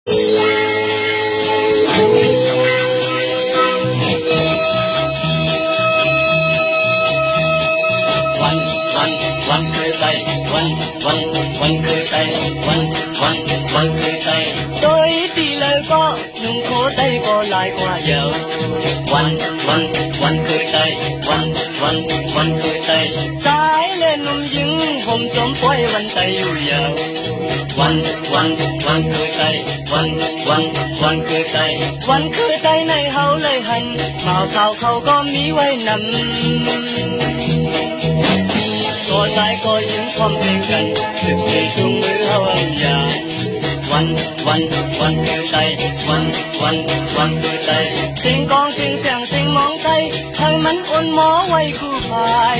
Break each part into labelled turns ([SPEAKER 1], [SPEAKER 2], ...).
[SPEAKER 1] วันคือไตวันคือไตวันคือไตโดยที่เลยก็นุ่งโคไตก็ลายกว่าเยาวันคือไตวันคือไตสายเล่นนุ่มยิงผมจมป่วยวันไตอยู่ยาววันคือไตวันคือไตวันคือไตในเฮาเลยหันบ่าวสาวเขาก็มีไว้นำก็ตายก็ยิ้มความเพลงกัน14จุงมือเฮาอันยาวันคือไตวันคือไตสิงกองสิงเสียงสิงมองไตให้มันอ่อนหมอไว้คู่ภาย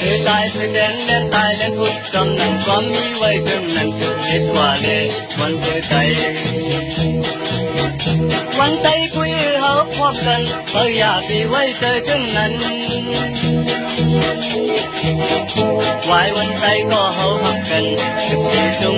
[SPEAKER 1] คือตายคือแดนเล่นตายเล่นพุทธกำนันความมีไว้ถึงนั้นสุดฤทธิ์กว่าเลยวันคือไตวันไตคุยเฮาพร้อมกันเฮาอยากมีไว้เจอถึงนั้นวายวันไตก็เฮาหักกัน14จุง